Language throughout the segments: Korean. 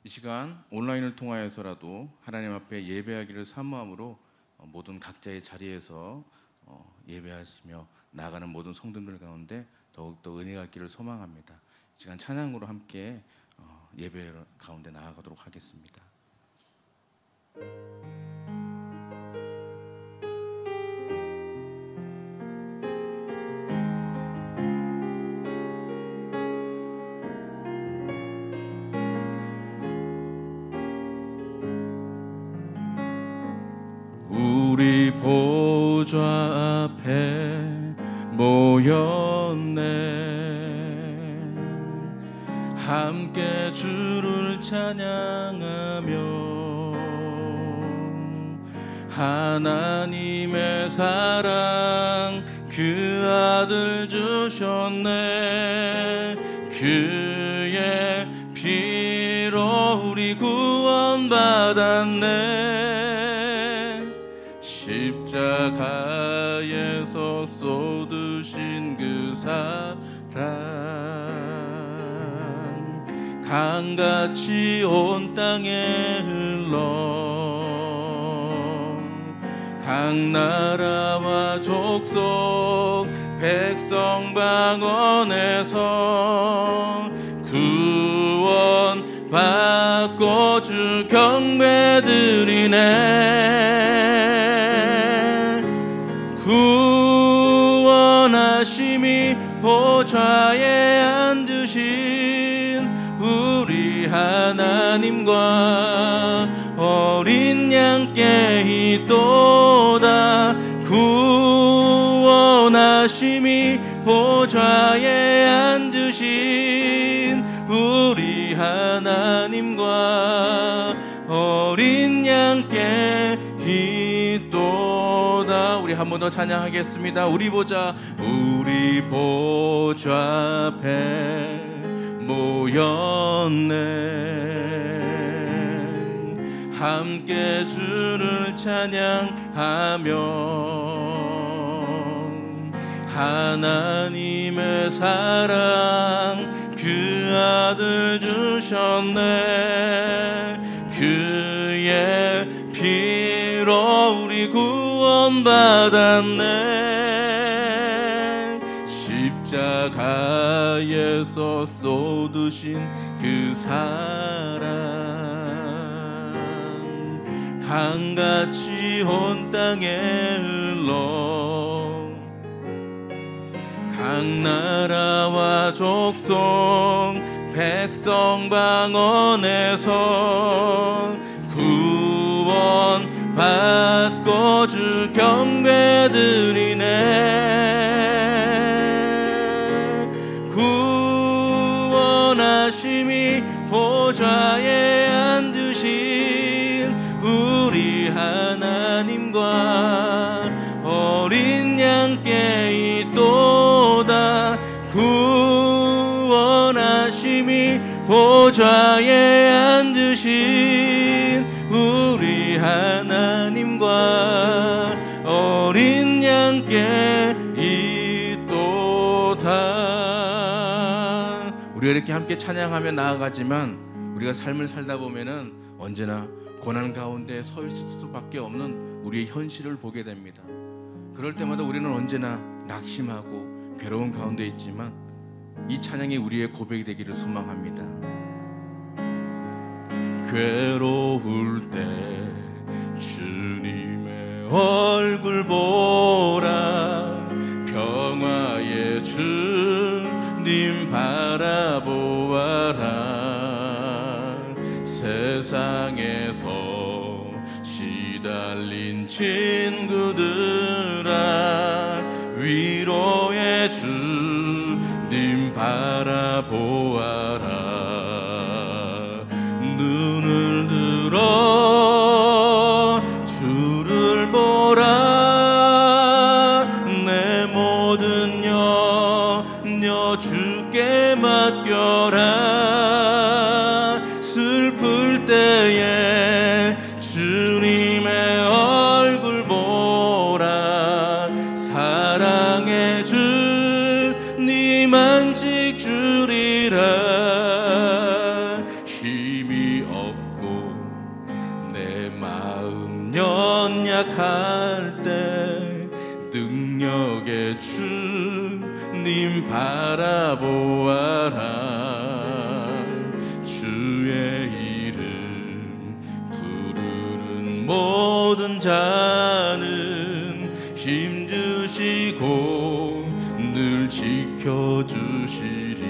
이 시간 온라인을 통하여서라도 하나님 앞에 예배하기를 사모함으로 모든 각자의 자리에서 예배하시며 나아가는 모든 성도들 가운데 더욱더 은혜가 있기를 소망합니다. 이 시간 찬양으로 함께 예배 가운데 나아가도록 하겠습니다. 우리 보좌 앞에 모였네. 함께 주를 찬양하며 하나님의 사랑 그 아들 주셨네. 그의 피로 우리 구원받았네. 십자가에서 쏟으신 그 사랑 강같이 온 땅에 흘러 각 나라와 족속 백성 방언에서 구원 받고 주 경배드리네. 구원하심이 보좌에 앉으신 우리 하나님과 어린 양께 있도다. 구원하심이 보좌에 앉으신 우리 하나님과 어린 양께 있도다. 우리 한 번 더 찬양하겠습니다. 우리 보좌 앞에 모였네. 함께 주를 찬양하며 하나님의 사랑 그 아들 주셨네. 그의 피로 우리 구원받았네. 십자가에서 쏟으신 그 사랑 강같이 온 땅에 흘러 각 나라와 족속 백성 방언에서 구원 받고 주 경배드리네. 구원하심이 보좌에 앉으신 우리 하나님과 어린 양께 있도다. 구원하심이 보좌에 앉으신 우리 하나님과 어린 양께 있도다. 우리가 이렇게 함께 찬양하며 나아가지만 우리가 삶을 살다 보면은 언제나 고난 가운데 서 있을 수밖에 없는 우리의 현실을 보게 됩니다. 그럴 때마다 우리는 언제나 낙심하고 괴로운 가운데 있지만 이 찬양이 우리의 고백이 되기를 소망합니다. 괴로울 때 주님의 얼굴 보라. 평화의 주님 바라보아라. 세상에서 시달린 친구들아 위로의 주님 바라보아라. 눈을 들어 주를 보라. 내 모든 염려 주께 맡겨라. 슬플 때에 주님의 얼굴 보라. 사랑의 주님 안식 주리라. 힘 힘이 없고 내 마음 연약할 때 능력의 주님 바라보아라. 주의 이름 부르는 모든 자는 힘주시고 늘 지켜주시리.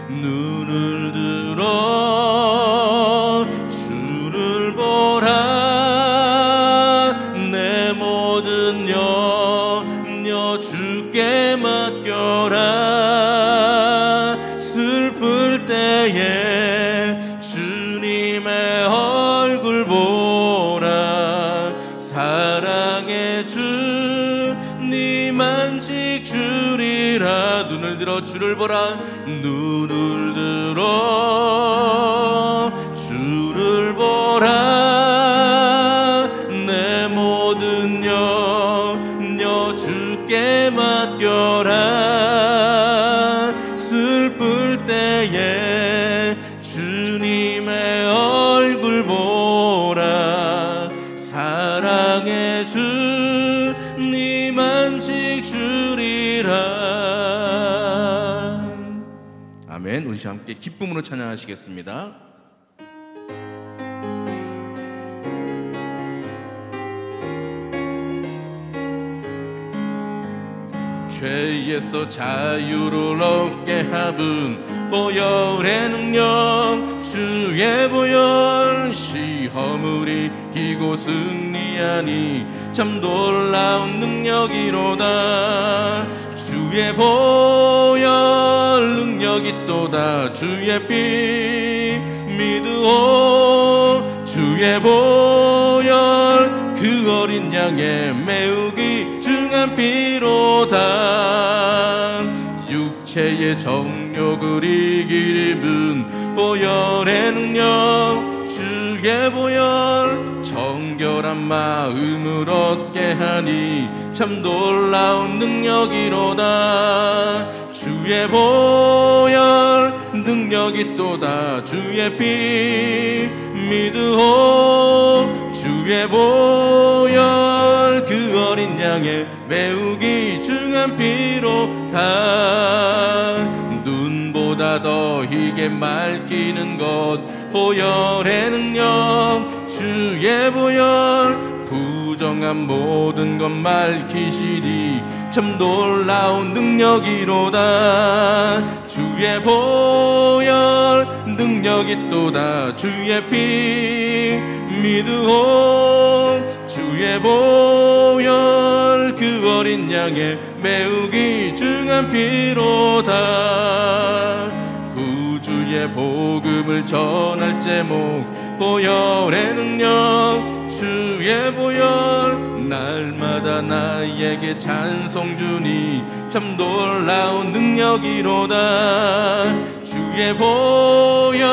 눈을 들어 주를 보라. 내 모든 염려 주께 맡겨라. 슬플 때에 주님의 얼굴 보라. 사랑의 주님 안식 주리라. 눈을 들어 주를 보라. 눈을 들어 주를 보라. 내 모든 염려 주께 맡겨라. 슬플 때에 주님의 얼굴 보라. 사랑의 주님 안식 주리라. 아멘. 우리 함께 기쁨으로 찬양하시겠습니다. 죄에서 자유를 얻게 하분 보혈의 능력 주의 보혈 시험을 이기고 승리하니 참 놀라운 능력이로다. 주의 보혈 능력이 또다. 주의 피 믿으오. 주의 보혈 그 어린 양의 매우 귀중한 피로다. 육체의 정욕을 이길 입은 보혈의 능력 주의 보혈 정결한 마음을 얻게 하니 참 놀라운 능력이로다. 주의 보혈 능력이 또다. 주의 피 믿으오. 주의 보혈 그 어린 양의 매우 귀중한 피로다. 눈보다 더 희게 맑히는 것 보혈의 능력 주의 보혈 부정한 모든 것 밝히시니 참 놀라운 능력이로다. 주의 보혈 능력이 또다. 주의 피 믿으오. 주의 보혈 그 어린 양의 매우 귀중한 피로다. 구주의 복음을 전할 제목 보혈의 능력 주의 보혈 날마다 나에게 찬송 주니 참 놀라운 능력이로다. 주의 보혈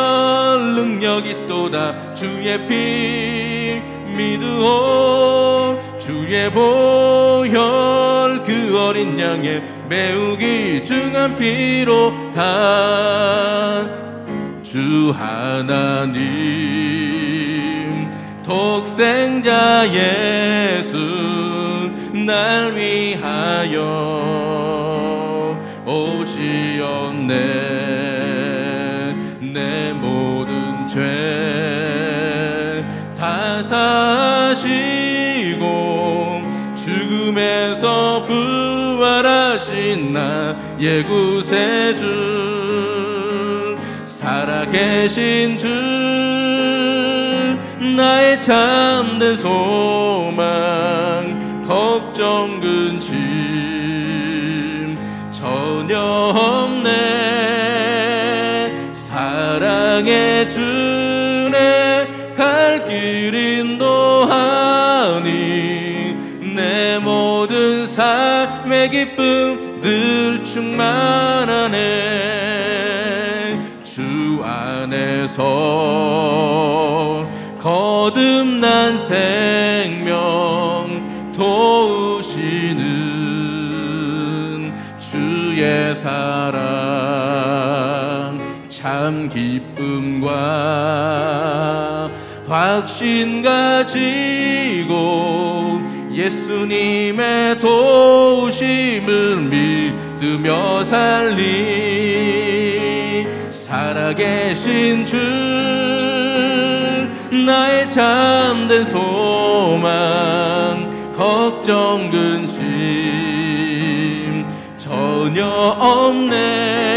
능력이 또다. 주의 피 믿으오. 주의 보혈 그 어린 양의 매우 귀중한 피로다. 주 하나님 독생자 예수 날 위하여 오시었네. 내 모든 죄 다 사시고 죽음에서 부활하신 나의 구세주 살아계신 주 나의 참된 소망 걱정 근심 전혀 없네. 사랑의 주내 갈 길 인도하니 내 모든 삶의 기쁨 늘 충만하네. 주 안에서 거듭난 생명 도우시는 주의 사랑 참 참 기쁨과 확신 가지고 예수님의 도우심을 믿으며 살리 살아계신 주 나의 참된 소망 걱정 근심 전혀 없네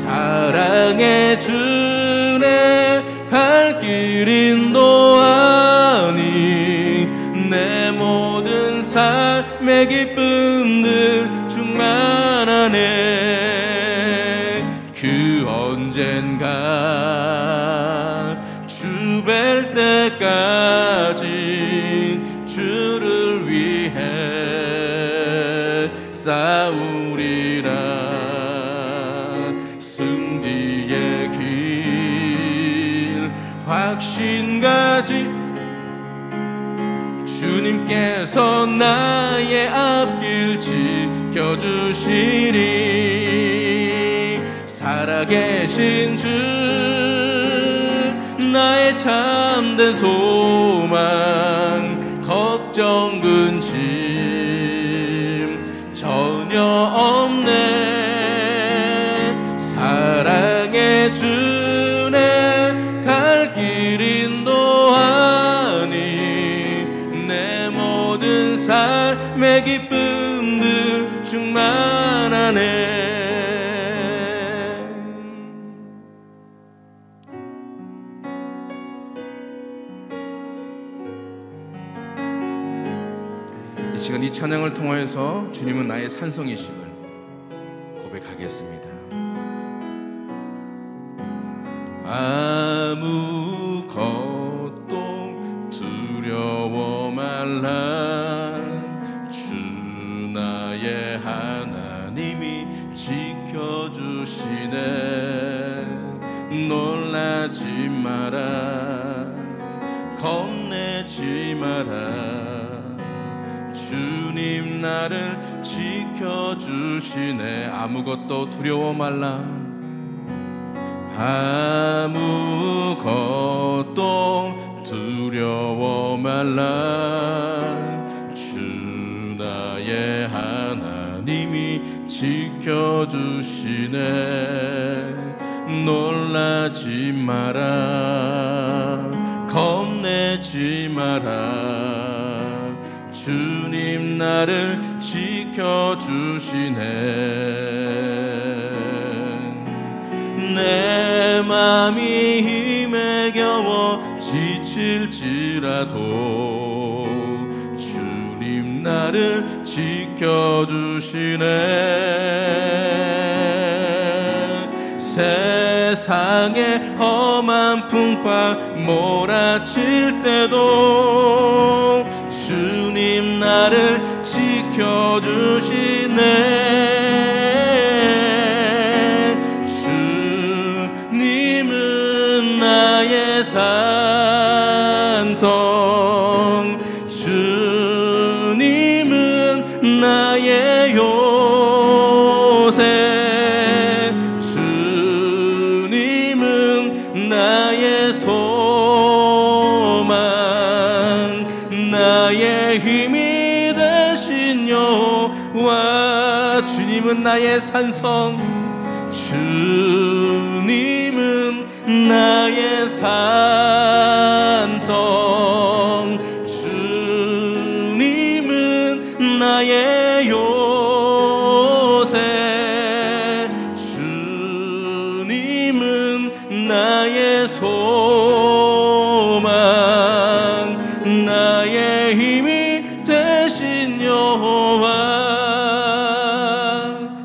사랑의 주내 발길 인도하니 내 모든 삶의 기쁨들 충만하네 그 언젠가 주 뵐 때까지 주를 위해 싸우리라 승리의 길 확신 가지 주님께서 나의 앞길 지켜주시리 살아계신 주 나의 참된 소망 걱정 근심 전혀 없네 사랑의 주내 갈 길 인도하니 내 모든 삶의 기쁨들 충만하네 이 시간 이 찬양을 통하여서 주님은 나의 산성이심을 고백하겠습니다. 아무것도 두려워 말라 주 나의 하나님이 지켜주시네 놀라지 마라 겁내지 마라 주님 나를 지켜주시네 아무것도 두려워 말라 아무것도 두려워 말라 주 나의 하나님이 지켜주시네 놀라지 마라 겁내지 마라 주님 나를 지켜주시네 내 맘이 힘에 겨워 지칠지라도 주님 나를 지켜주시네 세상의 험한 풍파 몰아칠 때도 주님 나를 지켜주시네 주님은 나의 산성 주님은 나의 요새 주님은 나의 소망 나의 힘이 되신 여호와 주님은 나의 산성 주님은 나의 산성 주님은 나의 요새 주님은 나의 소망 나의 힘이 되신 여호와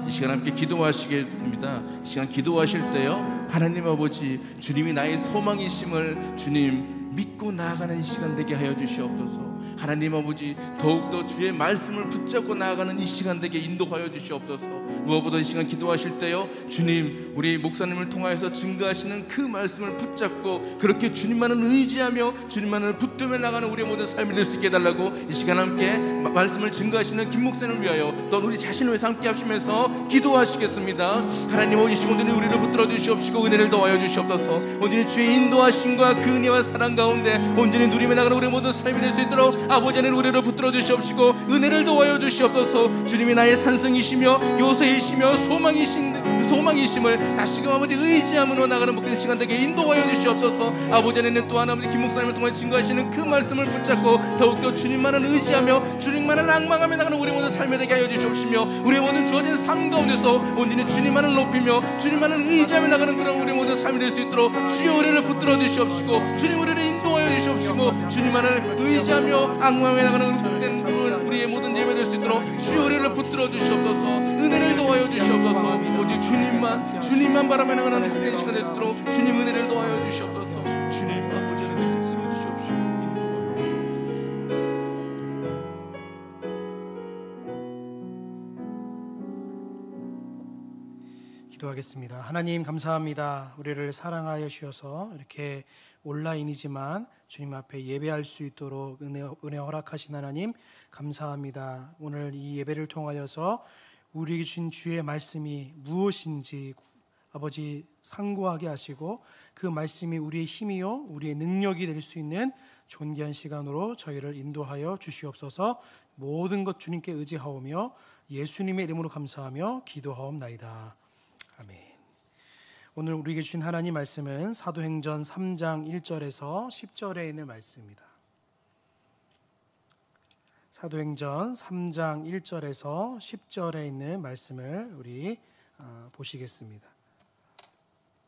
이 시간 함께 기도하시겠습니다. 이 시간 기도하실 때요 하나님 아버지 주님이 나의 소망이심을 주님 믿고 나아가는 시간 되게 하여 주시옵소서. 하나님 아버지, 더욱더 주의 말씀을 붙잡고 나아가는 이 시간 되게 인도하여 주시옵소서. 무엇보다 이 시간 기도하실 때요, 주님, 우리 목사님을 통하여서 증거하시는 그 말씀을 붙잡고 그렇게 주님만을 의지하며 주님만을 붙들며 나가는 우리의 모든 삶이 될 수 있게 해달라고 이 시간 함께 말씀을 증거하시는 김 목사님을 위하여 또 우리 자신을 위해서 함께 하시면서 기도하시겠습니다. 하나님, 이 시간 온전히 우리를 붙들어 주시옵시고 은혜를 더하여 주시옵소서. 온전히 주의 인도하심과 그 은혜와 사랑 가운데 온전히 누리며 나가는 우리의 모든 삶이 될 수 있도록 아버지 하나님 우리를 붙들어 주시옵시고 은혜를 더하여 주시옵소서. 주님이 나의 산성이시며 요새이시며 소망이심을 다시금 아버지 의지함으로 나가는 목적인 시간 되게 인도하여 주시옵소서. 아버지 하나님 또한 아버지 김 목사님을 통해 증거하시는 그 말씀을 붙잡고 더욱더 주님만을 의지하며 주님만을 앙망하며 나가는 우리 모든 삶에 되게 하여 주시옵시며 우리의 모든 주어진 삶 가운데서 온전히 주님만을 높이며 주님만을 의지하며 나가는 그런 우리 모든 삶이 될 수 있도록 주의 은혜를 붙들어 주시옵시고 주님 우리를 인도하여 주시옵시고 주님만을 의지하며 앙망하며 나가는 우리의 모든 예배 될 수 있도록 주의 은혜를 붙들어 주시옵소서. 은혜를 더하여 주시옵소서. 오직 주님만 바라며 나가는 복된 시간 될 수 있도록 주님 은혜를 더하여 주시옵소서. 주님 아버지를 붙들어 주시옵시고 기도하겠습니다. 하나님 감사합니다. 우리를 사랑하여 주셔서 이렇게 온라인이지만 주님 앞에 예배할 수 있도록 은혜 허락하신 하나님 감사합니다. 오늘 이 예배를 통하여서 우리에게 주신 주의 말씀이 무엇인지 아버지 상고하게 하시고 그 말씀이 우리의 힘이요 우리의 능력이 될 수 있는 존귀한 시간으로 저희를 인도하여 주시옵소서. 모든 것 주님께 의지하오며 예수님의 이름으로 감사하며 기도하옵나이다. 아멘. 오늘 우리에게 주신 하나님 말씀은 사도행전 3장 1절에서 10절에 있는 말씀입니다. 사도행전 3장 1절에서 10절에 있는 말씀을 우리 보시겠습니다.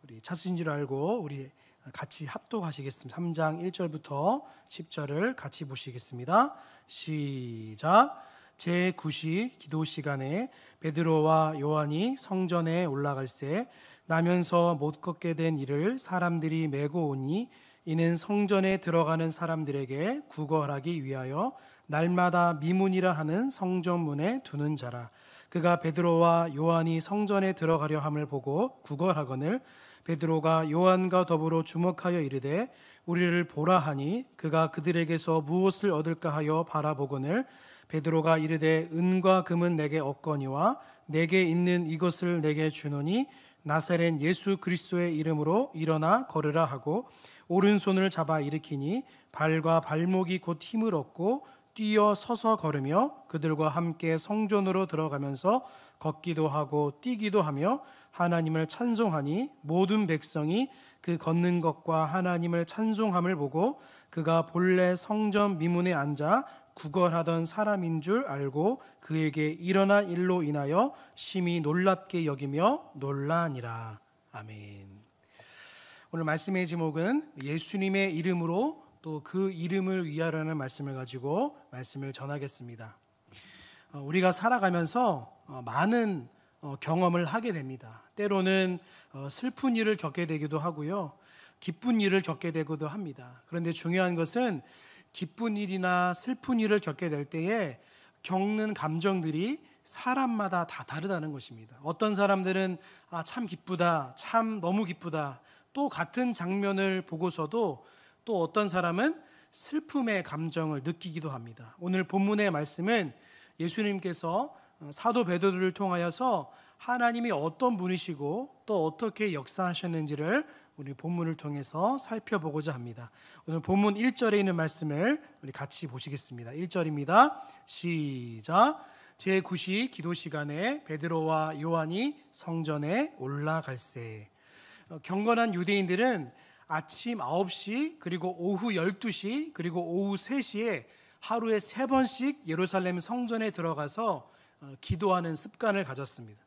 우리 차수인 줄 알고 우리 같이 합독하시겠습니다. 3장 1절부터 10절을 같이 보시겠습니다. 시작. 제9시 기도 시간에 베드로와 요한이 성전에 올라갈새 나면서 못 걷게 된 이를 사람들이 메고 오니 이는 성전에 들어가는 사람들에게 구걸하기 위하여 날마다 미문이라 하는 성전문에 두는 자라. 그가 베드로와 요한이 성전에 들어가려 함을 보고 구걸하거늘 베드로가 요한과 더불어 주목하여 이르되 우리를 보라 하니 그가 그들에게서 무엇을 얻을까 하여 바라보거늘 베드로가 이르되 은과 금은 내게 없거니와 내게 있는 이것을 내게 주노니 나사렛 예수 그리스도의 이름으로 일어나 걸으라 하고 오른손을 잡아 일으키니 발과 발목이 곧 힘을 얻고 뛰어 서서 걸으며 그들과 함께 성전으로 들어가면서 걷기도 하고 뛰기도 하며 하나님을 찬송하니 모든 백성이 그 걷는 것과 하나님을 찬송함을 보고 그가 본래 성전 미문에 앉아 구걸하던 사람인 줄 알고 그에게 일어난 일로 인하여 심히 놀랍게 여기며 놀라니라. 아멘. 오늘 말씀의 제목은 예수님의 이름으로 또 그 이름을 위하라는 말씀을 가지고 말씀을 전하겠습니다. 우리가 살아가면서 많은 경험을 하게 됩니다. 때로는 슬픈 일을 겪게 되기도 하고요, 기쁜 일을 겪게 되기도 합니다. 그런데 중요한 것은 기쁜 일이나 슬픈 일을 겪게 될 때에 겪는 감정들이 사람마다 다 다르다는 것입니다. 어떤 사람들은 참 기쁘다, 참 너무 기쁘다, 또 같은 장면을 보고서도 또 어떤 사람은 슬픔의 감정을 느끼기도 합니다. 오늘 본문의 말씀은 예수님께서 사도 베드로를 통하여서 하나님이 어떤 분이시고 또 어떻게 역사하셨는지를 우리 본문을 통해서 살펴보고자 합니다. 오늘 본문 1절에 있는 말씀을 우리 같이 보시겠습니다. 1절입니다. 시작. 제9시 기도 시간에 베드로와 요한이 성전에 올라갈새. 경건한 유대인들은 아침 9시 그리고 오후 12시 그리고 오후 3시에 하루에 3번씩 예루살렘 성전에 들어가서 기도하는 습관을 가졌습니다.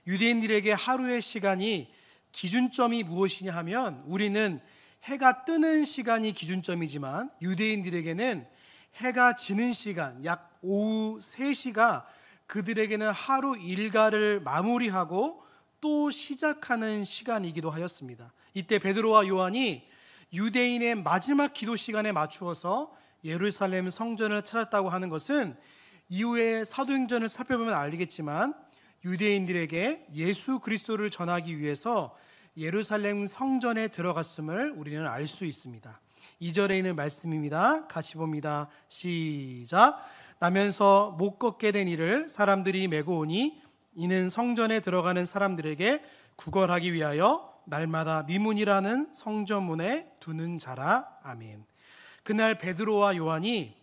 유대인들에게 하루의 시간이 기준점이 무엇이냐 하면 우리는 해가 뜨는 시간이 기준점이지만 유대인들에게는 해가 지는 시간 약 오후 3시가 그들에게는 하루 일과를 마무리하고 또 시작하는 시간이기도 하였습니다. 이때 베드로와 요한이 유대인의 마지막 기도 시간에 맞추어서 예루살렘 성전을 찾았다고 하는 것은 이후에 사도행전을 살펴보면 알겠지만 유대인들에게 예수 그리스도를 전하기 위해서 예루살렘 성전에 들어갔음을 우리는 알 수 있습니다. 2절에 있는 말씀입니다. 같이 봅니다. 시작. 나면서 못 걷게 된 이를 사람들이 메고 오니 이는 성전에 들어가는 사람들에게 구걸하기 위하여 날마다 미문이라는 성전문에 두는 자라. 아멘. 그날 베드로와 요한이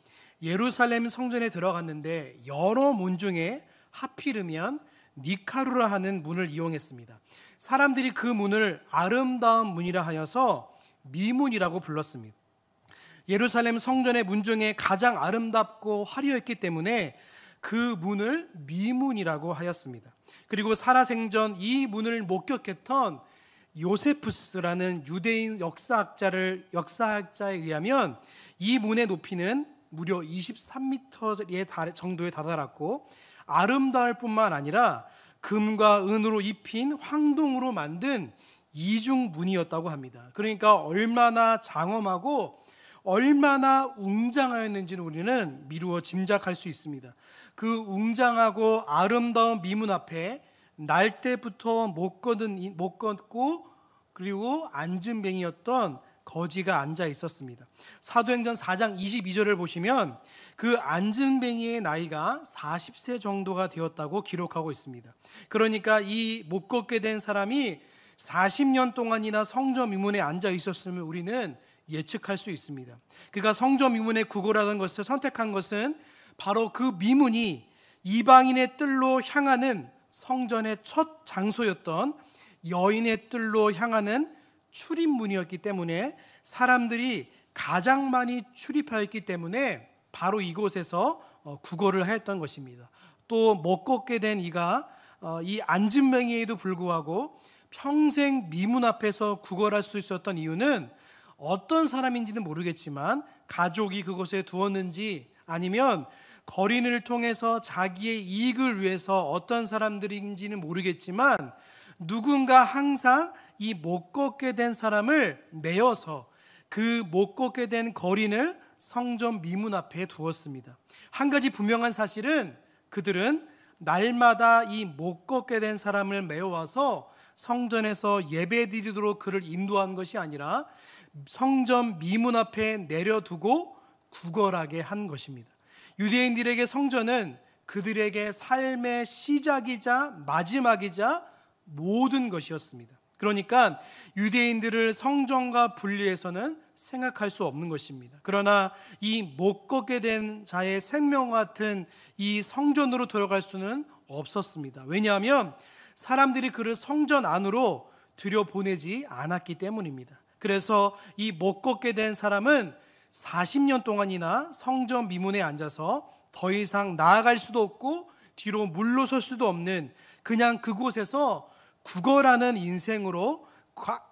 예루살렘 성전에 들어갔는데 여러 문 중에 하필이면 니카루라 하는 문을 이용했습니다. 사람들이 그 문을 아름다운 문이라 하여서 미문이라고 불렀습니다. 예루살렘 성전의 문 중에 가장 아름답고 화려했기 때문에 그 문을 미문이라고 하였습니다. 그리고 살아생전 이 문을 목격했던 요세푸스라는 유대인 역사학자에 의하면 이 문의 높이는 무려 23m 정도에 다다랐고 아름다울 뿐만 아니라 금과 은으로 입힌 황동으로 만든 이중문이었다고 합니다. 그러니까 얼마나 장엄하고 얼마나 웅장하였는지는 우리는 미루어 짐작할 수 있습니다. 그 웅장하고 아름다운 미문 앞에 날 때부터 못 걷고 그리고 앉은뱅이였던 거지가 앉아 있었습니다. 사도행전 4장 22절을 보시면 그 앉은뱅이의 나이가 40세 정도가 되었다고 기록하고 있습니다. 그러니까 이 못 걷게 된 사람이 40년 동안이나 성전 미문에 앉아 있었음을 우리는 예측할 수 있습니다. 그가 성전 미문에 구걸하던 것을 선택한 것은 바로 그 미문이 이방인의 뜰로 향하는 성전의 첫 장소였던 여인의 뜰로 향하는 출입문이었기 때문에 사람들이 가장 많이 출입하였기 때문에 바로 이곳에서 구걸을 하였던 것입니다. 또 못 걷게 된 이가 이 앉은뱅이에도 불구하고 평생 미문 앞에서 구걸할 수 있었던 이유는 어떤 사람인지는 모르겠지만 가족이 그곳에 두었는지 아니면 거린을 통해서 자기의 이익을 위해서 어떤 사람들인지는 모르겠지만 누군가 항상 이 못 걷게 된 사람을 메어서 그 못 걷게 된 거린을 성전 미문 앞에 두었습니다. 한 가지 분명한 사실은 그들은 날마다 이 못 걷게 된 사람을 메어와서 성전에서 예배드리도록 그를 인도한 것이 아니라 성전 미문 앞에 내려두고 구걸하게 한 것입니다. 유대인들에게 성전은 그들에게 삶의 시작이자 마지막이자 모든 것이었습니다. 그러니까 유대인들을 성전과 분리해서는 생각할 수 없는 것입니다. 그러나 이 못 걷게 된 자의 생명과 같은 이 성전으로 들어갈 수는 없었습니다. 왜냐하면 사람들이 그를 성전 안으로 들여보내지 않았기 때문입니다. 그래서 이 못 걷게 된 사람은 40년 동안이나 성전 미문에 앉아서 더 이상 나아갈 수도 없고 뒤로 물러설 수도 없는 그냥 그곳에서 구걸하는 인생으로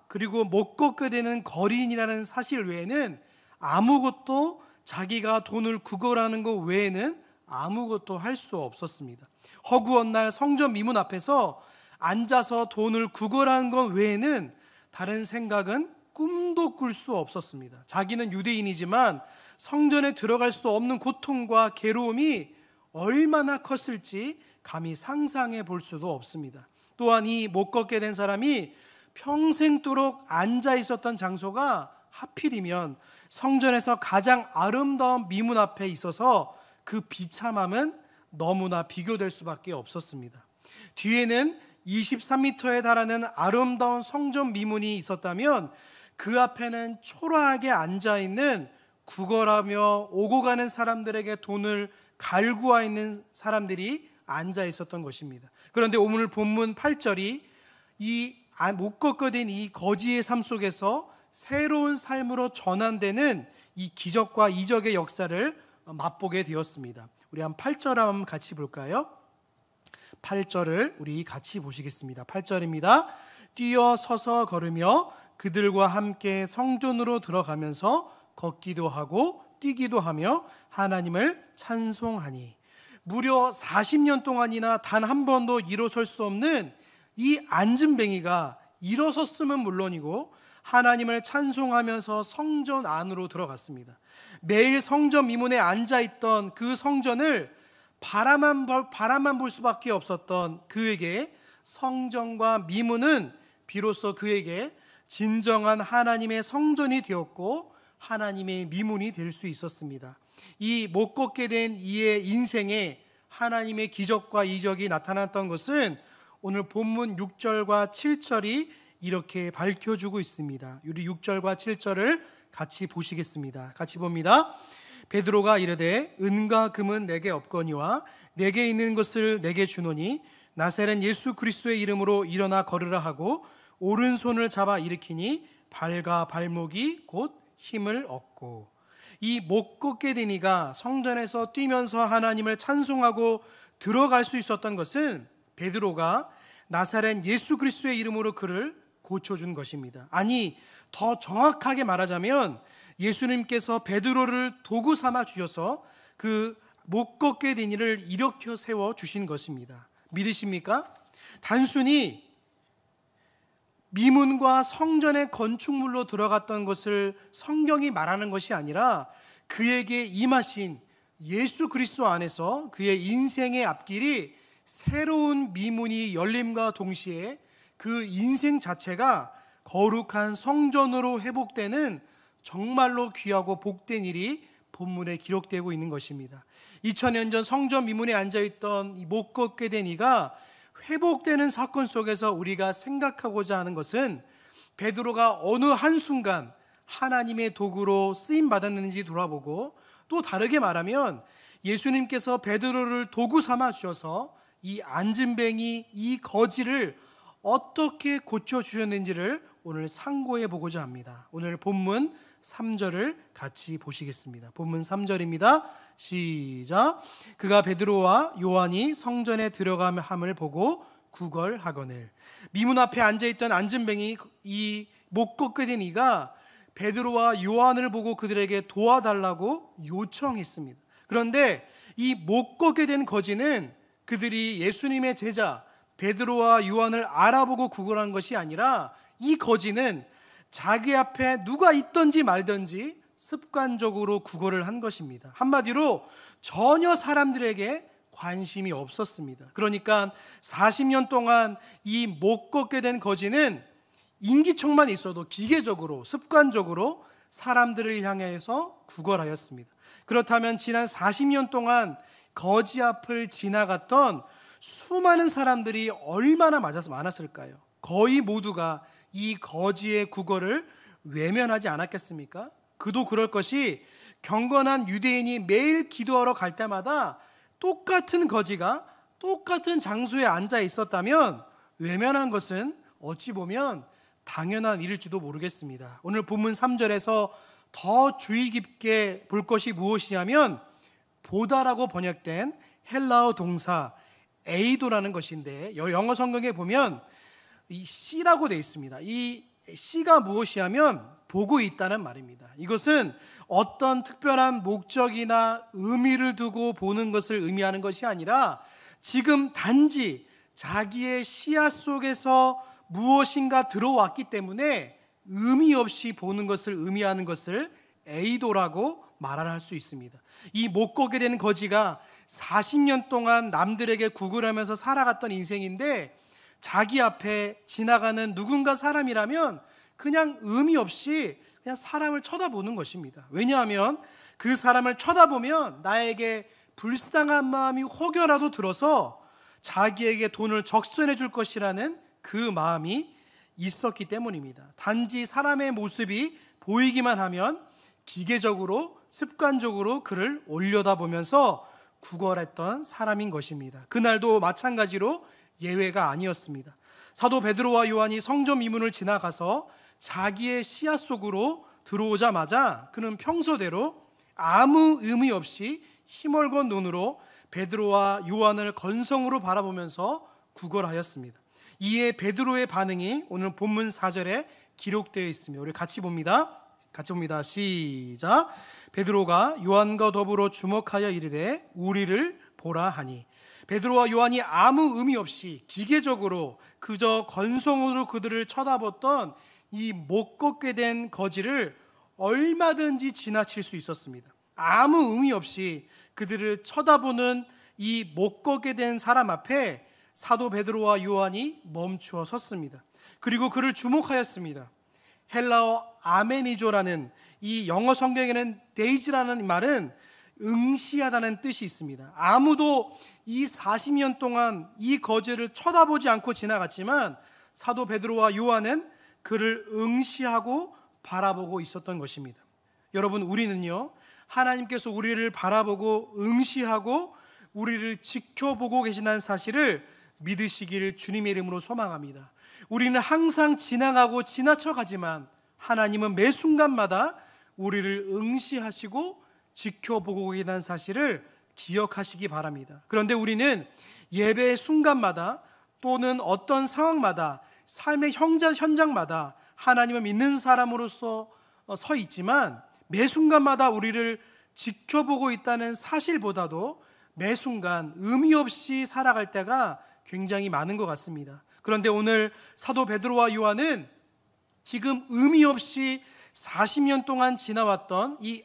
그리고 못 걷게 되는 거린이라는 사실 외에는 아무것도 자기가 돈을 구걸하는 것 외에는 아무것도 할 수 없었습니다. 허구한 날 성전 미문 앞에서 앉아서 돈을 구걸하는 것 외에는 다른 생각은 꿈도 꿀 수 없었습니다. 자기는 유대인이지만 성전에 들어갈 수 없는 고통과 괴로움이 얼마나 컸을지 감히 상상해 볼 수도 없습니다. 또한 이 못 걷게 된 사람이 평생도록 앉아 있었던 장소가 하필이면 성전에서 가장 아름다운 미문 앞에 있어서 그 비참함은 너무나 비교될 수밖에 없었습니다. 뒤에는 23m에 달하는 아름다운 성전 미문이 있었다면 그 앞에는 초라하게 앉아있는 구걸하며 오고 가는 사람들에게 돈을 갈구하 있는 사람들이 앉아 있었던 것입니다. 그런데 오늘 본문 8절이 이 못 걷게 된 이 거지의 삶 속에서 새로운 삶으로 전환되는 이 기적과 이적의 역사를 맛보게 되었습니다. 우리 한 8절 한번 같이 볼까요? 8절을 우리 같이 보시겠습니다. 8절입니다. 뛰어 서서 걸으며 그들과 함께 성전으로 들어가면서 걷기도 하고 뛰기도 하며 하나님을 찬송하니. 무려 40년 동안이나 단 한 번도 일어설 수 없는 이 앉은뱅이가 일어섰으면 물론이고 하나님을 찬송하면서 성전 안으로 들어갔습니다. 매일 성전 미문에 앉아있던 그 성전을 바라만 볼 수밖에 없었던 그에게 성전과 미문은 비로소 그에게 진정한 하나님의 성전이 되었고 하나님의 미문이 될 수 있었습니다. 이 못 걷게 된 이의 인생에 하나님의 기적과 이적이 나타났던 것은 오늘 본문 6절과 7절이 이렇게 밝혀주고 있습니다. 우리 6절과 7절을 같이 보시겠습니다. 같이 봅니다. 베드로가 이르되 은과 금은 내게 없거니와 내게 있는 것을 내게 주노니 나사렛 예수 그리스도의 이름으로 일어나 걸으라 하고 오른손을 잡아 일으키니 발과 발목이 곧 힘을 얻고. 이 못 걷게 된 이가 성전에서 뛰면서 하나님을 찬송하고 들어갈 수 있었던 것은 베드로가 나사렛 예수 그리스도의 이름으로 그를 고쳐준 것입니다. 아니, 더 정확하게 말하자면 예수님께서 베드로를 도구 삼아 주셔서 그 못 걷게 된 이를 일으켜 세워 주신 것입니다. 믿으십니까? 단순히 미문과 성전의 건축물로 들어갔던 것을 성경이 말하는 것이 아니라 그에게 임하신 예수 그리스도 안에서 그의 인생의 앞길이 새로운 미문이 열림과 동시에 그 인생 자체가 거룩한 성전으로 회복되는 정말로 귀하고 복된 일이 본문에 기록되고 있는 것입니다. 2000년 전 성전 미문에 앉아있던 이 못 걷게 된 이가 회복되는 사건 속에서 우리가 생각하고자 하는 것은 베드로가 어느 한순간 하나님의 도구로 쓰임받았는지 돌아보고, 또 다르게 말하면 예수님께서 베드로를 도구 삼아 주셔서 이 안진뱅이, 이 거지를 어떻게 고쳐주셨는지를 오늘 상고해 보고자 합니다. 오늘 본문 3절을 같이 보시겠습니다. 본문 3절입니다. 시작. 그가 베드로와 요한이 성전에 들어감을 보고 구걸하거늘. 미문 앞에 앉아있던 안진뱅이, 이 못 걷게 된 이가 베드로와 요한을 보고 그들에게 도와달라고 요청했습니다. 그런데 이 못 걷게 된 거지는 그들이 예수님의 제자 베드로와 요한을 알아보고 구걸한 것이 아니라 이 거지는 자기 앞에 누가 있든지 말든지 습관적으로 구걸을 한 것입니다. 한마디로 전혀 사람들에게 관심이 없었습니다. 그러니까 40년 동안 이 못 걷게 된 거지는 인기척만 있어도 기계적으로, 습관적으로 사람들을 향해서 구걸하였습니다. 그렇다면 지난 40년 동안 거지 앞을 지나갔던 수많은 사람들이 얼마나 많았을까요? 거의 모두가 이 거지의 구걸을 외면하지 않았겠습니까? 그도 그럴 것이 경건한 유대인이 매일 기도하러 갈 때마다 똑같은 거지가 똑같은 장소에 앉아 있었다면 외면한 것은 어찌 보면 당연한 일일지도 모르겠습니다. 오늘 본문 3절에서 더 주의 깊게 볼 것이 무엇이냐면 보다라고 번역된 헬라어 동사 에이도라는 것인데, 영어 성경에 보면 이 C라고 되어 있습니다. 이 C가 무엇이냐면 보고 있다는 말입니다. 이것은 어떤 특별한 목적이나 의미를 두고 보는 것을 의미하는 것이 아니라 지금 단지 자기의 시야 속에서 무엇인가 들어왔기 때문에 의미 없이 보는 것을 의미하는 것을 에이도라고 말할 수 있습니다. 이 못 걷게 된 거지가 40년 동안 남들에게 구걸하면서 살아갔던 인생인데 자기 앞에 지나가는 누군가 사람이라면 그냥 의미 없이 그냥 사람을 쳐다보는 것입니다. 왜냐하면 그 사람을 쳐다보면 나에게 불쌍한 마음이 혹여라도 들어서 자기에게 돈을 적선해 줄 것이라는 그 마음이 있었기 때문입니다. 단지 사람의 모습이 보이기만 하면 기계적으로, 습관적으로 그를 올려다보면서 구걸했던 사람인 것입니다. 그날도 마찬가지로 예외가 아니었습니다. 사도 베드로와 요한이 성전 미문을 지나가서 자기의 시야 속으로 들어오자마자 그는 평소대로 아무 의미 없이 힘얼건 눈으로 베드로와 요한을 건성으로 바라보면서 구걸하였습니다. 이에 베드로의 반응이 오늘 본문 4절에 기록되어 있으며 우리 같이 봅니다. 시작. 베드로가 요한과 더불어 주목하여 이르되 우리를 보라 하니. 베드로와 요한이 아무 의미 없이 기계적으로 그저 건성으로 그들을 쳐다봤던 이 못 걷게 된 거지를 얼마든지 지나칠 수 있었습니다. 아무 의미 없이 그들을 쳐다보는 이 못 걷게 된 사람 앞에 사도 베드로와 요한이 멈추어 섰습니다. 그리고 그를 주목하였습니다. 헬라어 아메니조라는, 이 영어 성경에는 데이즈라는 말은 응시하다는 뜻이 있습니다. 아무도 이 40년 동안 이 거지를 쳐다보지 않고 지나갔지만 사도 베드로와 요한은 그를 응시하고 바라보고 있었던 것입니다. 여러분, 우리는요, 하나님께서 우리를 바라보고 응시하고 우리를 지켜보고 계시다는 사실을 믿으시기를 주님의 이름으로 소망합니다. 우리는 항상 지나가고 지나쳐가지만 하나님은 매 순간마다 우리를 응시하시고 지켜보고 계시다는 사실을 기억하시기 바랍니다. 그런데 우리는 예배의 순간마다 또는 어떤 상황마다 삶의 현장마다 하나님을 믿는 사람으로서 서 있지만 매 순간마다 우리를 지켜보고 있다는 사실보다도 매 순간 의미 없이 살아갈 때가 굉장히 많은 것 같습니다. 그런데 오늘 사도 베드로와 요한은 지금 의미 없이 40년 동안 지나왔던 이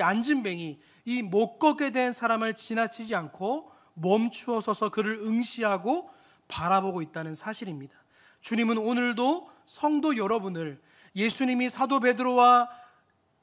안진뱅이, 이 못 걷게 된 사람을 지나치지 않고 멈추어 서서 그를 응시하고 바라보고 있다는 사실입니다. 주님은 오늘도 성도 여러분을 예수님이 사도 베드로와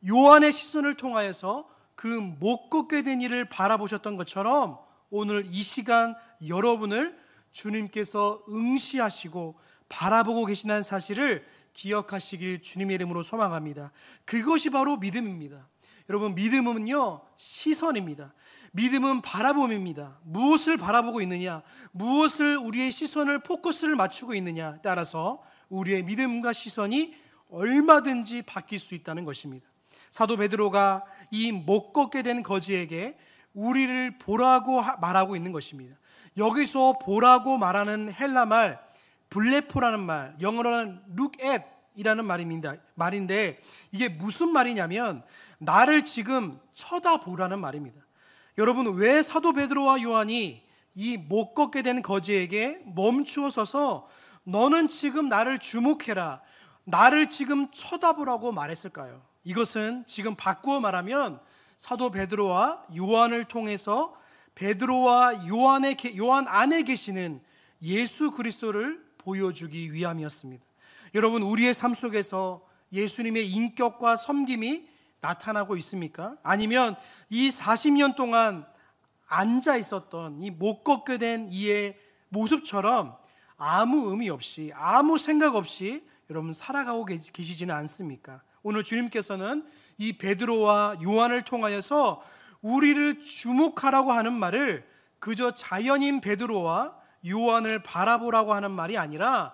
요한의 시선을 통하여서 그 못 걷게 된 일을 바라보셨던 것처럼 오늘 이 시간 여러분을 주님께서 응시하시고 바라보고 계시다는 사실을 기억하시길 주님의 이름으로 소망합니다. 그것이 바로 믿음입니다. 여러분, 믿음은요, 시선입니다. 믿음은 바라봄입니다. 무엇을 바라보고 있느냐, 무엇을 우리의 시선을 포커스를 맞추고 있느냐에 따라서 우리의 믿음과 시선이 얼마든지 바뀔 수 있다는 것입니다. 사도 베드로가 이 못 걷게 된 거지에게 우리를 보라고 말하고 있는 것입니다. 여기서 보라고 말하는 헬라 말 블레포라는 말, 영어로는 look at 이라는 말인데 이게 무슨 말이냐면 나를 지금 쳐다보라는 말입니다. 여러분, 왜 사도 베드로와 요한이 이 못 걷게 된 거지에게 멈추어 서서 너는 지금 나를 주목해라, 나를 지금 쳐다보라고 말했을까요? 이것은 지금 바꾸어 말하면 사도 베드로와 요한을 통해서 베드로와 요한 안에 계시는 예수 그리스도를 보여주기 위함이었습니다. 여러분, 우리의 삶 속에서 예수님의 인격과 섬김이 나타나고 있습니까? 아니면 이 40년 동안 앉아 있었던 이 못 걷게 된 이의 모습처럼 아무 의미 없이, 아무 생각 없이 여러분 살아가고 계시지는 않습니까? 오늘 주님께서는 이 베드로와 요한을 통하여서 우리를 주목하라고 하는 말을 그저 자연인 베드로와 요한을 바라보라고 하는 말이 아니라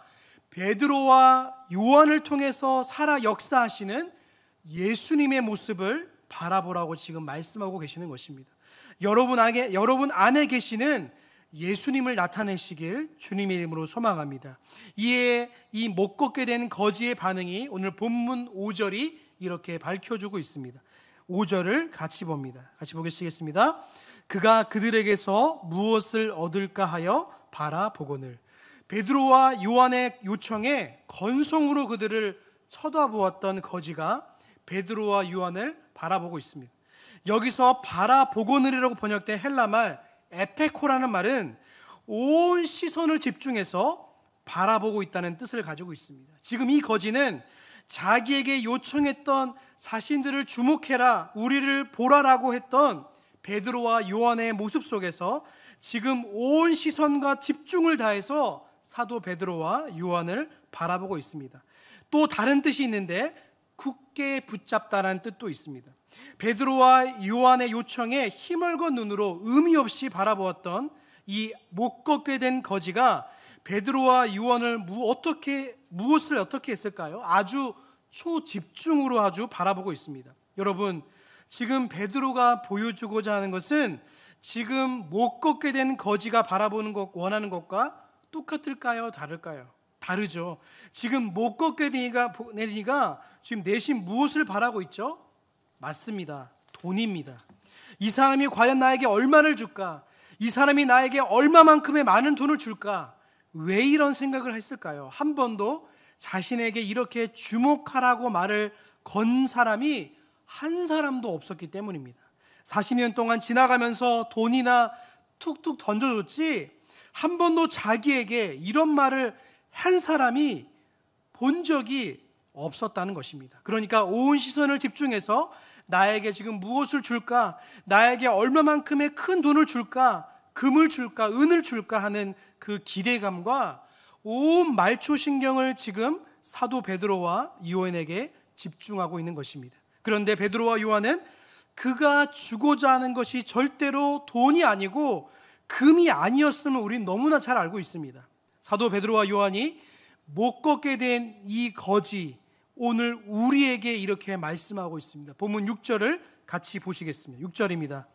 베드로와 요한을 통해서 살아 역사하시는 예수님의 모습을 바라보라고 지금 말씀하고 계시는 것입니다. 여러분 안에 계시는 예수님을 나타내시길 주님의 이름으로 소망합니다. 이에 이 못 걷게 된 거지의 반응이 오늘 본문 5절이 이렇게 밝혀주고 있습니다. 5절을 같이 봅니다. 같이 보겠습니다. 그가 그들에게서 무엇을 얻을까 하여 바라보거늘. 베드로와 요한의 요청에 건성으로 그들을 쳐다보았던 거지가 베드로와 요한을 바라보고 있습니다. 여기서 바라보거늘이라고 번역된 헬라말 에페코라는 말은 온 시선을 집중해서 바라보고 있다는 뜻을 가지고 있습니다. 지금 이 거지는 자기에게 요청했던 자신들을 주목해라, 우리를 보라라고 했던 베드로와 요한의 모습 속에서 지금 온 시선과 집중을 다해서 사도 베드로와 요한을 바라보고 있습니다. 또 다른 뜻이 있는데 굳게 붙잡다라는 뜻도 있습니다. 베드로와 요한의 요청에 힘얼건 눈으로 의미 없이 바라보았던 이 못 걷게 된 거지가 베드로와 요한을 무엇을 어떻게 했을까요? 아주 초집중으로 아주 바라보고 있습니다. 여러분, 지금 베드로가 보여주고자 하는 것은 지금 못 걷게 된 거지가 바라보는 것, 원하는 것과 똑같을까요? 다를까요? 다르죠. 지금 못 걷게 되니까 지금 내심 무엇을 바라고 있죠? 맞습니다. 돈입니다. 이 사람이 과연 나에게 얼마를 줄까? 이 사람이 나에게 얼마만큼의 많은 돈을 줄까? 왜 이런 생각을 했을까요? 한 번도 자신에게 이렇게 주목하라고 말을 건 사람이 한 사람도 없었기 때문입니다. 40년 동안 지나가면서 돈이나 툭툭 던져줬지 한 번도 자기에게 이런 말을 한 사람이 본 적이 없었다는 것입니다. 그러니까 온 시선을 집중해서 나에게 지금 무엇을 줄까? 나에게 얼마만큼의 큰 돈을 줄까? 금을 줄까? 은을 줄까? 하는 그 기대감과 온 말초신경을 지금 사도 베드로와 요한에게 집중하고 있는 것입니다. 그런데 베드로와 요한은 그가 주고자 하는 것이 절대로 돈이 아니고 금이 아니었음을 우리는 너무나 잘 알고 있습니다. 사도 베드로와 요한이 못 걷게 된 이 거지, 오늘 우리에게 이렇게 말씀하고 있습니다. 본문 6절을 같이 보시겠습니다. 6절입니다.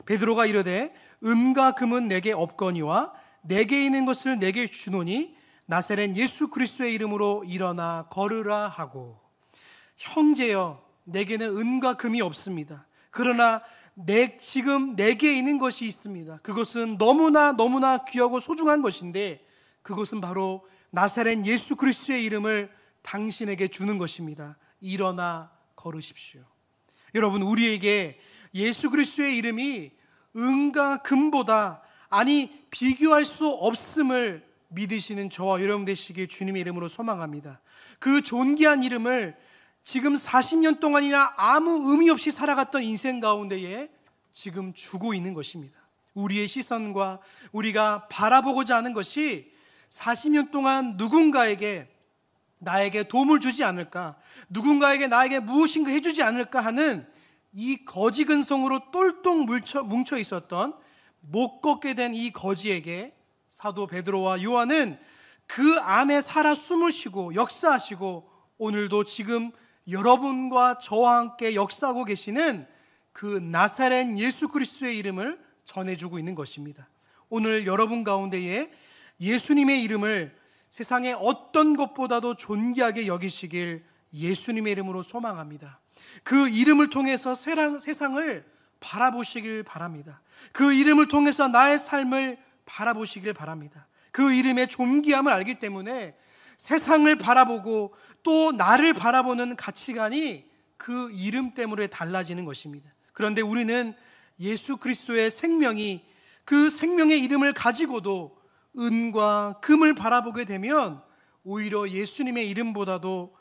베드로가 이르되 은과 금은 내게 없거니와 내게 있는 것을 내게 주노니 나사렛 예수 그리스도의 이름으로 일어나 걸으라 하고. 형제여, 내게는 은과 금이 없습니다. 그러나 지금 내게 있는 것이 있습니다. 그것은 너무나 귀하고 소중한 것인데 그것은 바로 나사렛 예수 그리스도의 이름을 당신에게 주는 것입니다. 일어나 걸으십시오. 여러분, 우리에게 예수 그리스도의 이름이 은과 금보다, 아니 비교할 수 없음을 믿으시는 저와 여러분 되시길 주님의 이름으로 소망합니다. 그 존귀한 이름을 지금 40년 동안이나 아무 의미 없이 살아갔던 인생 가운데에 지금 주고 있는 것입니다. 우리의 시선과 우리가 바라보고자 하는 것이 40년 동안 누군가에게 나에게 도움을 주지 않을까, 누군가에게 나에게 무엇인가 해주지 않을까 하는 이 거지 근성으로 똘똘 뭉쳐 있었던 못 걷게 된 이 거지에게 사도 베드로와 요한은 그 안에 살아 숨을 쉬고 역사하시고 오늘도 지금 여러분과 저와 함께 역사하고 계시는 그 나사렛 예수 그리스도의 이름을 전해주고 있는 것입니다. 오늘 여러분 가운데에 예수님의 이름을 세상의 어떤 것보다도 존귀하게 여기시길 예수님의 이름으로 소망합니다. 그 이름을 통해서 세상을 바라보시길 바랍니다. 그 이름을 통해서 나의 삶을 바라보시길 바랍니다. 그 이름의 존귀함을 알기 때문에 세상을 바라보고 또 나를 바라보는 가치관이 그 이름 때문에 달라지는 것입니다. 그런데 우리는 예수 그리스도의 생명이, 그 생명의 이름을 가지고도 은과 금을 바라보게 되면 오히려 예수님의 이름보다도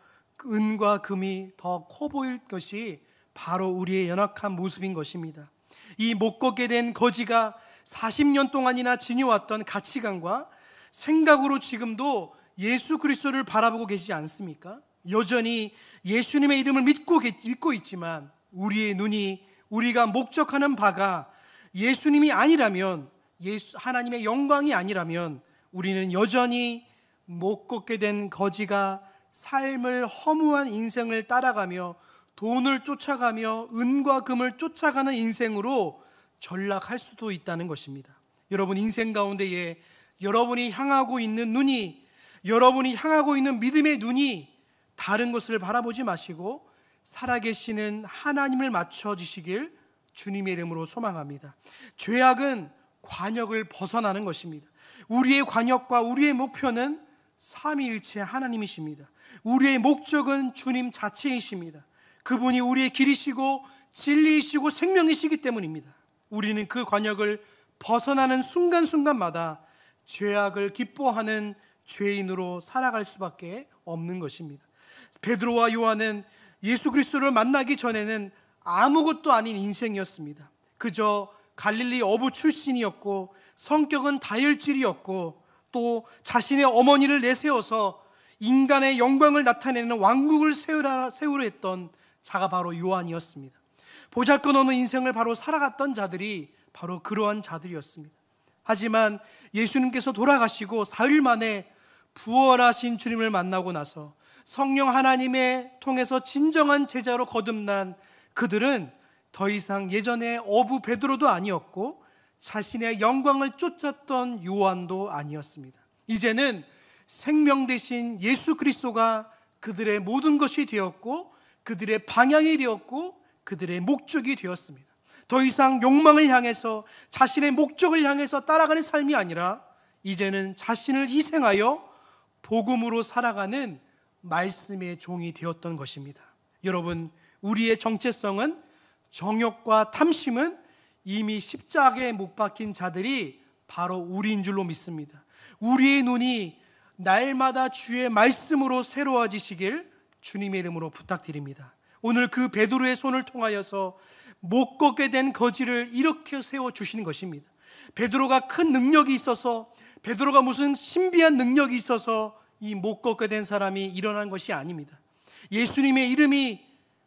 은과 금이 더 커 보일 것이 바로 우리의 연약한 모습인 것입니다. 이 못 걷게 된 거지가 40년 동안이나 지녀왔던 가치관과 생각으로 지금도 예수 그리스도를 바라보고 계시지 않습니까? 여전히 예수님의 이름을 믿고 있지만 우리의 눈이, 우리가 목적하는 바가 예수님이 아니라면, 하나님의 영광이 아니라면 우리는 여전히 못 걷게 된 거지가 삶을 허무한 인생을 따라가며 돈을 쫓아가며 은과 금을 쫓아가는 인생으로 전락할 수도 있다는 것입니다. 여러분, 인생 가운데에 여러분이 향하고 있는 눈이, 여러분이 향하고 있는 믿음의 눈이 다른 것을 바라보지 마시고 살아계시는 하나님을 맞춰주시길 주님의 이름으로 소망합니다. 죄악은 관역을 벗어나는 것입니다. 우리의 관역과 우리의 목표는 삼위일체 하나님이십니다. 우리의 목적은 주님 자체이십니다. 그분이 우리의 길이시고 진리이시고 생명이시기 때문입니다. 우리는 그 관역을 벗어나는 순간순간마다 죄악을 기뻐하는 죄인으로 살아갈 수밖에 없는 것입니다. 베드로와 요한은 예수 그리스도를 만나기 전에는 아무것도 아닌 인생이었습니다. 그저 갈릴리 어부 출신이었고 성격은 다혈질이었고 또 자신의 어머니를 내세워서 인간의 영광을 나타내는 왕국을 세우려 했던 자가 바로 요한이었습니다. 보잘것없는 인생을 바로 살아갔던 자들이 바로 그러한 자들이었습니다. 하지만 예수님께서 돌아가시고 사흘 만에 부활하신 주님을 만나고 나서 성령 하나님의 통해서 진정한 제자로 거듭난 그들은 더 이상 예전의 어부 베드로도 아니었고 자신의 영광을 쫓았던 요한도 아니었습니다. 이제는 생명 되신 예수 그리스도가 그들의 모든 것이 되었고 그들의 방향이 되었고 그들의 목적이 되었습니다. 더 이상 욕망을 향해서 자신의 목적을 향해서 따라가는 삶이 아니라 이제는 자신을 희생하여 복음으로 살아가는 말씀의 종이 되었던 것입니다. 여러분, 우리의 정체성은, 정욕과 탐심은 이미 십자가에 못 박힌 자들이 바로 우리인 줄로 믿습니다. 우리의 눈이 날마다 주의 말씀으로 새로워지시길 주님의 이름으로 부탁드립니다. 오늘 그 베드로의 손을 통하여서 못 걷게 된 거지를 일으켜 세워주시는 것입니다. 베드로가 큰 능력이 있어서, 베드로가 무슨 신비한 능력이 있어서 이 못 걷게 된 사람이 일어난 것이 아닙니다. 예수님의 이름이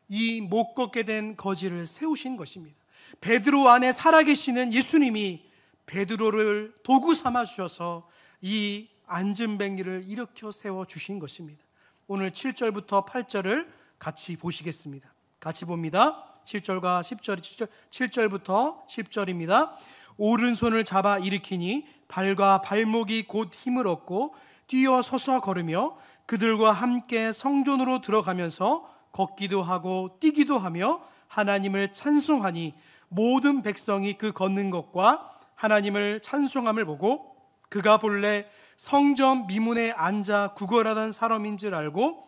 이 못 걷게 된 거지를 세우신 것입니다. 베드로 안에 살아계시는 예수님이 베드로를 도구 삼아 주셔서 이 안진뱅이를 일으켜 세워주신 것입니다. 오늘 7절부터 8절을 같이 보시겠습니다. 같이 봅니다. 7절과 10절, 7절부터 10절입니다. 오른손을 잡아 일으키니 발과 발목이 곧 힘을 얻고 뛰어 서서 걸으며 그들과 함께 성전으로 들어가면서 걷기도 하고 뛰기도 하며 하나님을 찬송하니 모든 백성이 그 걷는 것과 하나님을 찬송함을 보고 그가 본래 성전 미문에 앉아 구걸하던 사람인 줄 알고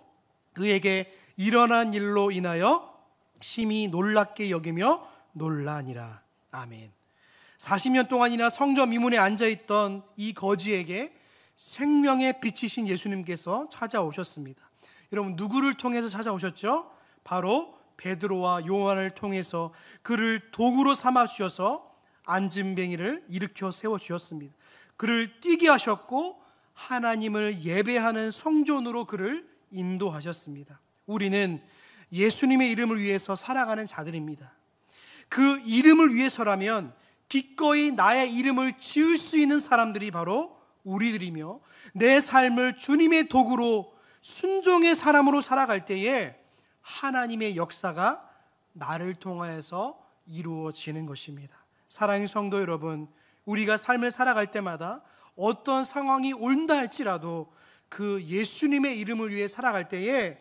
그에게 일어난 일로 인하여 심히 놀랍게 여기며 놀라니라. 아멘. 40년 동안이나 성전 미문에 앉아있던 이 거지에게 생명의 빛이신 예수님께서 찾아오셨습니다. 여러분, 누구를 통해서 찾아오셨죠? 바로 베드로와 요한을 통해서 그를 도구로 삼아 주셔서 안진뱅이를 일으켜 세워 주셨습니다. 그를 뛰게 하셨고 하나님을 예배하는 성전으로 그를 인도하셨습니다. 우리는 예수님의 이름을 위해서 살아가는 자들입니다. 그 이름을 위해서라면 기꺼이 나의 이름을 지을 수 있는 사람들이 바로 우리들이며, 내 삶을 주님의 도구로 순종의 사람으로 살아갈 때에 하나님의 역사가 나를 통하여서 이루어지는 것입니다. 사랑하는 성도 여러분, 우리가 삶을 살아갈 때마다 어떤 상황이 온다 할지라도 그 예수님의 이름을 위해 살아갈 때에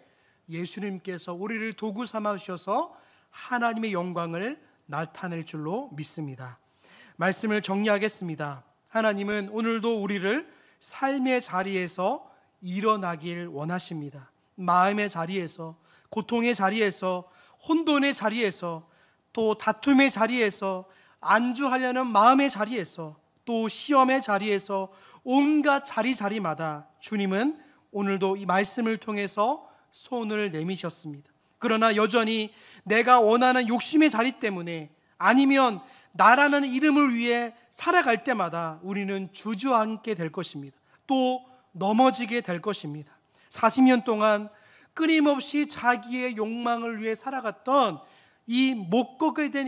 예수님께서 우리를 도구 삼아 주셔서 하나님의 영광을 나타낼 줄로 믿습니다. 말씀을 정리하겠습니다. 하나님은 오늘도 우리를 삶의 자리에서 일어나길 원하십니다. 마음의 자리에서, 고통의 자리에서, 혼돈의 자리에서, 또 다툼의 자리에서, 안주하려는 마음의 자리에서, 또 시험의 자리에서, 온갖 자리마다 주님은 오늘도 이 말씀을 통해서 손을 내미셨습니다. 그러나 여전히 내가 원하는 욕심의 자리 때문에, 아니면 나라는 이름을 위해 살아갈 때마다 우리는 주저앉게 될 것입니다. 또 넘어지게 될 것입니다. 40년 동안 끊임없이 자기의 욕망을 위해 살아갔던 이 못 걷게 된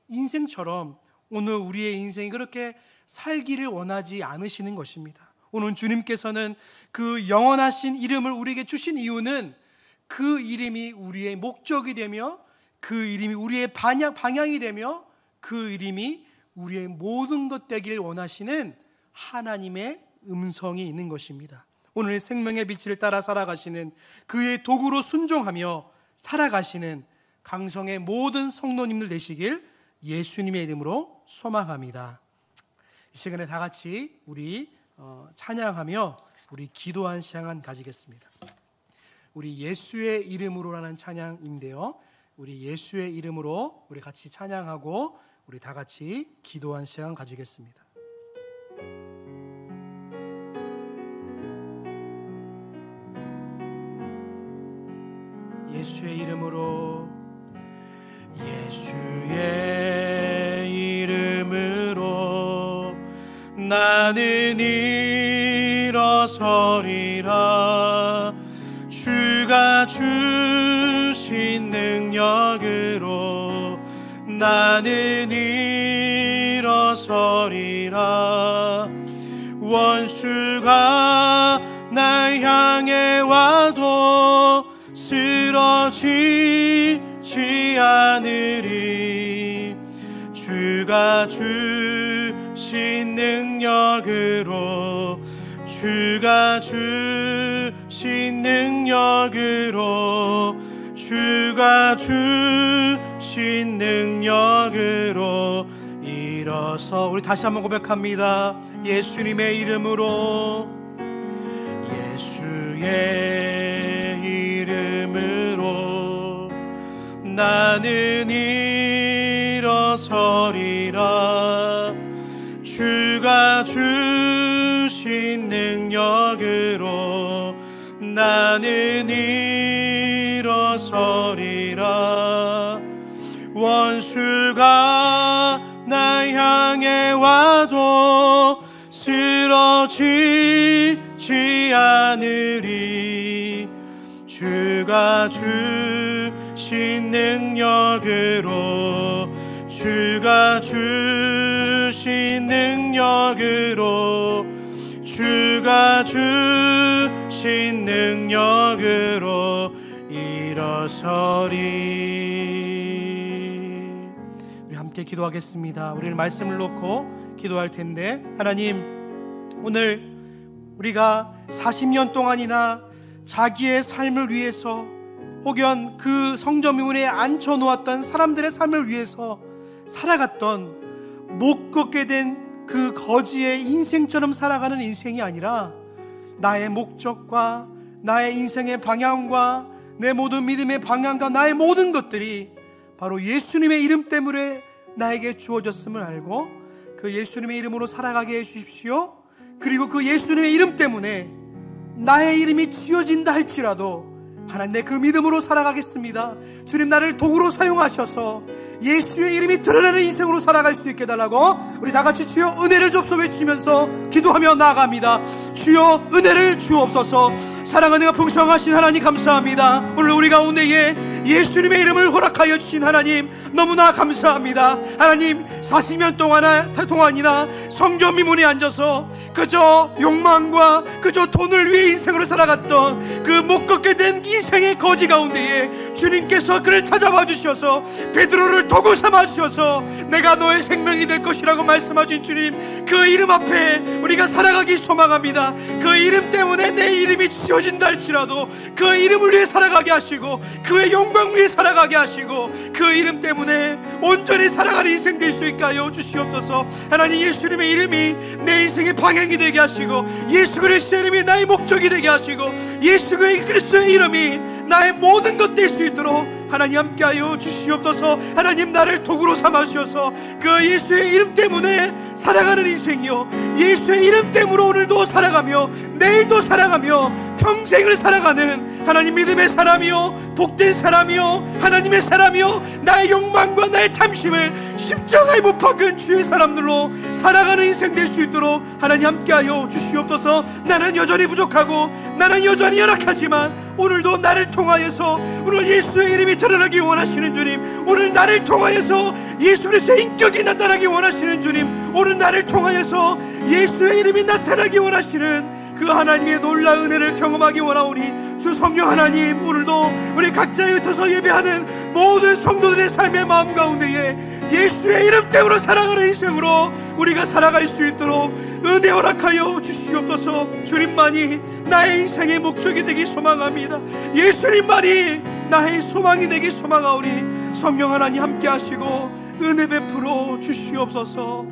인생처럼 오늘 우리의 인생이 그렇게 살기를 원하지 않으시는 것입니다. 오늘 주님께서는 그 영원하신 이름을 우리에게 주신 이유는 그 이름이 우리의 목적이 되며, 그 이름이 우리의 방향이 되며, 그 이름이 우리의 모든 것 되길 원하시는 하나님의 음성이 있는 것입니다. 오늘 생명의 빛을 따라 살아가시는, 그의 도구로 순종하며 살아가시는 강성의 모든 성도님들 되시길 예수님의 이름으로 소망합니다. 이 시간에 다 같이 우리 찬양하며 우리 기도한 시간 가지겠습니다. 우리 예수의 이름으로라는 찬양인데요, 우리 예수의 이름으로 우리 같이 찬양하고 우리 다 같이 기도한 시간 가지겠습니다. 예수의 이름으로, 예수의 이름으로 나는 일어서리라. 주가 주신 능력으로 나는 일어서리라. 원수가 날 향해 와도 쓰러지지 않으리. 주가 주신 능력으로, 주가 주신 능력으로, 주가 주신 능력으로 일어서. 우리 다시 한번 고백합니다. 예수님의 이름으로, 예수의 나는 일어서리라. 주가 주신 능력으로 나는 일어서리라. 원수가 나 향해 와도 쓰러지지 않으리. 주가 주신 능력으로 주가 주신 능력으로 주가 주신 능력으로 일어서리. 우리 함께 기도하겠습니다. 우리는 말씀을 놓고 기도할 텐데, 하나님, 오늘 우리가 40년 동안이나 자기의 삶을 위해서 혹은 그 성전문에 앉혀놓았던 사람들의 삶을 위해서 살아갔던 못 걷게 된 그 거지의 인생처럼 살아가는 인생이 아니라 나의 목적과 나의 인생의 방향과 내 모든 믿음의 방향과 나의 모든 것들이 바로 예수님의 이름 때문에 나에게 주어졌음을 알고 그 예수님의 이름으로 살아가게 해주십시오. 그리고 그 예수님의 이름 때문에 나의 이름이 지어진다 할지라도 하나님, 내 그 믿음으로 살아가겠습니다. 주님, 나를 도구로 사용하셔서 예수의 이름이 드러나는 인생으로 살아갈 수 있게 해달라고 우리 다같이 주여 은혜를 줍소 외치면서 기도하며 나아갑니다. 주여 은혜를 주옵소서. 사랑하는 가 풍성하신 하나님 감사합니다. 오늘 우리 가운데에 예수님의 이름을 허락하여 주신 하나님 너무나 감사합니다. 하나님, 40년 동안이나 성전 미문에 앉아서 그저 욕망과 그저 돈을 위해 인생으로 살아갔던 그 못 걷게 된 인생의 거지 가운데에 주님께서 그를 찾아와 주셔서 베드로를 도구 삼아 주셔서 내가 너의 생명이 될 것이라고 말씀하신 주님, 그 이름 앞에 우리가 살아가기 소망합니다. 그 이름 때문에 내 이름이 지어진다 할지라도 그 이름을 위해 살아가게 하시고 그의 영광 위해 살아가게 하시고 그 이름 때문에 온전히 살아가는 인생 될 수 있게 하여 주시옵소서. 하나님, 예수님의 이름이 내 인생의 방향이 되게 하시고 예수 그리스도의 이름이 나의 목적이 되게 하시고 예수 그리스도의 이름이 나의 모든 것 될 수 있도록 하나님 함께하여 주시옵소서. 하나님, 나를 도구로 삼아주셔서 그 예수의 이름 때문에 살아가는 인생이요, 예수의 이름 때문에 오늘도 살아가며 내일도 살아가며 평생을 살아가는 하나님 믿음의 사람이요, 복된 사람이요, 하나님의 사람이요, 나의 욕망과 나의 탐심을 십자가에 못 박은 주의 사람들로 살아가는 인생 될 수 있도록 하나님 함께하여 주시옵소서. 나는 여전히 부족하고 나는 여전히 연약하지만 오늘도 나를 통하여서 오늘 예수의 이름이 드러나기 원하시는 주님, 오늘 나를 통하여서 예수 그리스도의 인격이 나타나기 원하시는 주님, 오늘 나를 통하여서 예수의 이름이 나타나기 원하시는 그 하나님의 놀라운 은혜를 경험하기 원하오니 주 성령 하나님, 오늘도 우리 각자의 흩어서 예배하는 모든 성도들의 삶의 마음 가운데에 예수의 이름 때문에 살아가는 인생으로 우리가 살아갈 수 있도록 은혜 허락하여 주시옵소서. 주님만이 나의 인생의 목적이 되기 소망합니다. 예수님만이 나의 소망이 되기 소망하오니 성령 하나님 함께 하시고 은혜 베풀어 주시옵소서.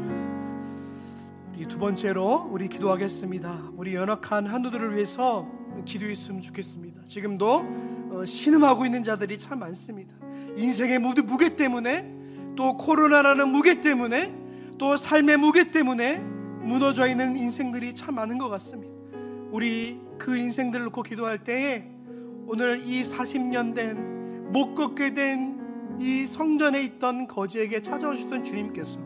두 번째로 우리 기도하겠습니다. 우리 연약한 한우들을 위해서 기도했으면 좋겠습니다. 지금도 신음하고 있는 자들이 참 많습니다. 인생의 무게 때문에, 또 코로나라는 무게 때문에, 또 삶의 무게 때문에 무너져 있는 인생들이 참 많은 것 같습니다. 우리 그 인생들을 놓고 기도할 때에 오늘 이 40년 된 못 걷게 된 이 성전에 있던 거지에게 찾아오셨던 주님께서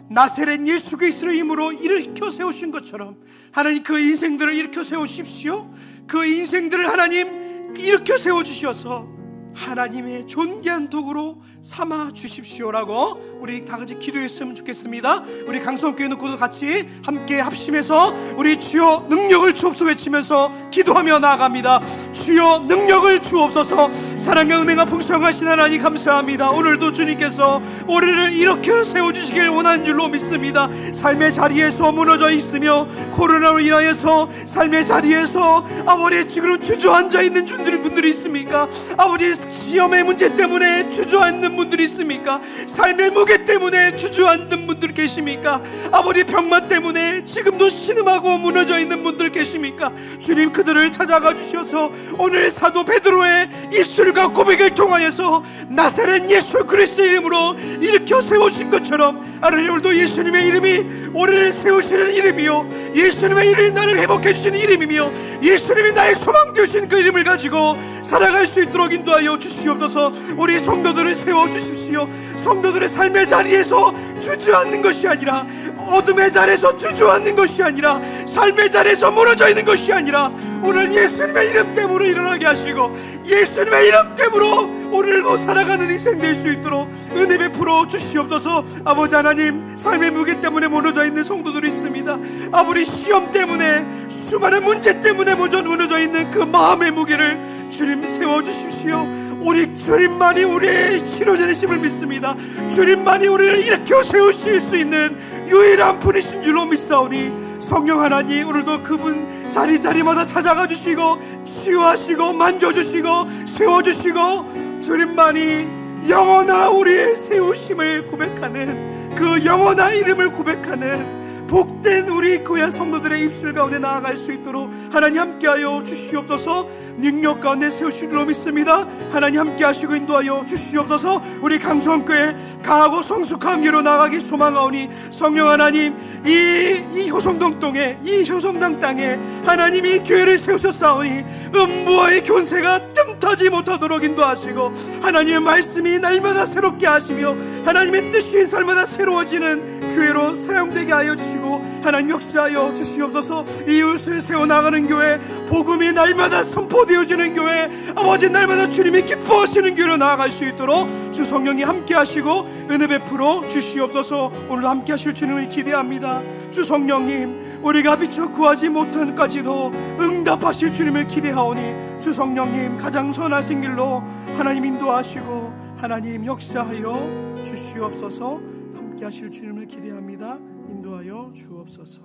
나사렛 예수 그리스도의 힘으로 일으켜 세우신 것처럼 하나님 그 인생들을 일으켜 세우십시오. 그 인생들을 하나님 일으켜 세워주셔서 하나님의 존귀한 도구로 삼아 주십시오라고 우리 다 같이 기도했으면 좋겠습니다. 우리 강성교회 놓고도 같이 함께 합심해서 우리 주여 능력을 주옵소서 외치면서 기도하며 나아갑니다. 주여 능력을 주옵소서. 사랑과 은혜가 풍성하신 하나님 감사합니다. 오늘도 주님께서 우리를 일으켜 세워주시길 원하는 줄로 믿습니다. 삶의 자리에서 무너져 있으며 코로나로 인하여서 삶의 자리에서 아버지 지금 주저앉아 있는 분들이 있습니까? 아버지 시험의 문제 때문에 주저앉는 분들이 있습니까? 삶의 무게 때문에 주저앉는 분들 계십니까? 아버지 병만 때문에 지금도 신음하고 무너져 있는 분들 계십니까? 주님, 그들을 찾아가 주셔서 오늘 사도 베드로의 입술과 고백을 통하여서 나사렛 예수 그리스도의 이름으로 일으켜 세우신 것처럼 하나님, 오늘도 예수님의 이름이 우리를 세우시는 이름이요, 예수님의 이름이 나를 회복해 주시는 이름이며 예수님이 나의 소망 되신 그 이름을 가지고 살아갈 수 있도록 인도하여 주시옵소서. 우리 성도들을 세워주십시오. 성도들의 삶의 자리에서 주저앉는 것이 아니라, 어둠의 자리에서 주저앉는 것이 아니라, 삶의 자리에서 무너져 있는 것이 아니라 오늘 예수님의 이름 때문에 일어나게 하시고 예수님의 이름 때문에 오늘도 살아가는 인생 될 수 있도록 은혜 베풀어 주시옵소서. 아버지 하나님, 삶의 무게 때문에 무너져 있는 성도들이 있습니다. 아버지 시험 때문에, 수많은 문제 때문에 무너져 있는 그 마음의 무게를 주님 세워주십시오. 우리 주님만이 우리의 치료자 되심을 믿습니다. 주님만이 우리를 일으켜 세우실 수 있는 유일한 분이신 줄로 믿사오니 성령 하나님, 오늘도 그분 자리자리마다 찾아가 주시고 치유하시고 만져주시고 세워주시고 주님만이 영원한 우리의 세우심을 고백하는, 그 영원한 이름을 고백하는 복된 우리 귀한 성도들의 입술 가운데 나아갈 수 있도록 하나님 함께하여 주시옵소서. 능력 가운데 세우실 줄로 믿습니다. 하나님 함께하시고 인도하여 주시옵소서. 우리 강성교회 강하고 성숙한 교로 나아가기 소망하오니 성령 하나님, 이 효성동 동에, 이 효성당 땅에 하나님이 교회를 세우셨사오니 음부와의 견세가 뜸타지 못하도록 인도하시고 하나님의 말씀이 날마다 새롭게 하시며 하나님의 뜻이 날마다 새로워지는 교회로 사용되게 하여 주시고 하나님 역사하여 주시옵소서. 이웃을 세워나가는 교회, 복음이 날마다 선포되어지는 교회, 아버지 날마다 주님이 기뻐하시는 교회로 나아갈 수 있도록 주 성령이 함께 하시고 은혜 베풀어 주시옵소서. 오늘도 함께 하실 주님을 기대합니다. 주 성령님, 우리가 미처 구하지 못한까지도 응답하실 주님을 기대하오니 주 성령님, 가장 선하신 길로 하나님 인도하시고 하나님 역사하여 주시옵소서. 함께 하실 주님을 기대합니다. 인도하여 주옵소서.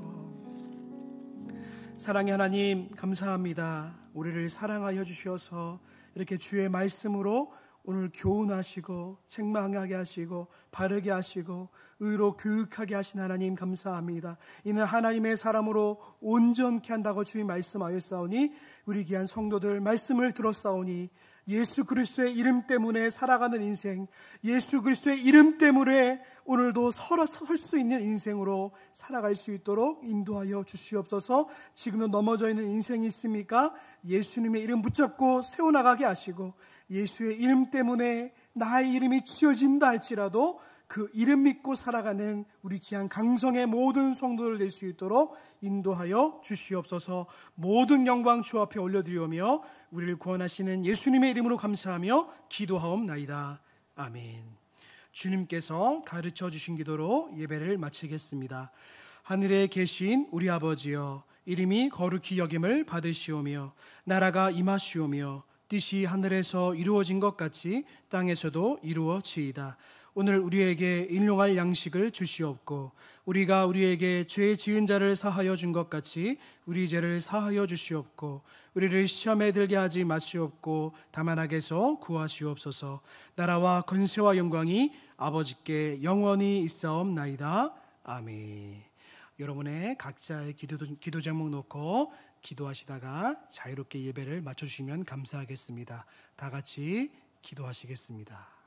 사랑의 하나님, 감사합니다. 우리를 사랑하여 주셔서 이렇게 주의 말씀으로 오늘 교훈하시고 책망하게 하시고 바르게 하시고 의로 교육하게 하신 하나님 감사합니다. 이는 하나님의 사람으로 온전케 한다고 주님 말씀하였사오니 우리 귀한 성도들 말씀을 들었사오니 예수 그리스도의 이름 때문에 살아가는 인생, 예수 그리스도의 이름 때문에 오늘도 설 수 있는 인생으로 살아갈 수 있도록 인도하여 주시옵소서. 지금도 넘어져 있는 인생이 있습니까? 예수님의 이름 붙잡고 세워나가게 하시고 예수의 이름 때문에 나의 이름이 지어진다 할지라도 그 이름 믿고 살아가는 우리 귀한 강성의 모든 성도들 될 수 있도록 인도하여 주시옵소서. 모든 영광 주 앞에 올려드리오며 우리를 구원하시는 예수님의 이름으로 감사하며 기도하옵나이다. 아멘. 주님께서 가르쳐 주신 기도로 예배를 마치겠습니다. 하늘에 계신 우리 아버지여, 이름이 거룩히 여김을 받으시오며 나라가 임하시오며 뜻이 하늘에서 이루어진 것 같이 땅에서도 이루어지이다. 오늘 우리에게 일용할 양식을 주시옵고 우리가 우리에게 죄 지은 자를 사하여 준 것 같이 우리 죄를 사하여 주시옵고 우리를 시험에 들게 하지 마시옵고 다만 악에서 구하시옵소서. 나라와 권세와 영광이 아버지께 영원히 있사옵나이다. 아멘. 여러분의 각자의 기도 제목 놓고 기도하시다가 자유롭게 예배를 마쳐주시면 감사하겠습니다. 다 같이 기도하시겠습니다.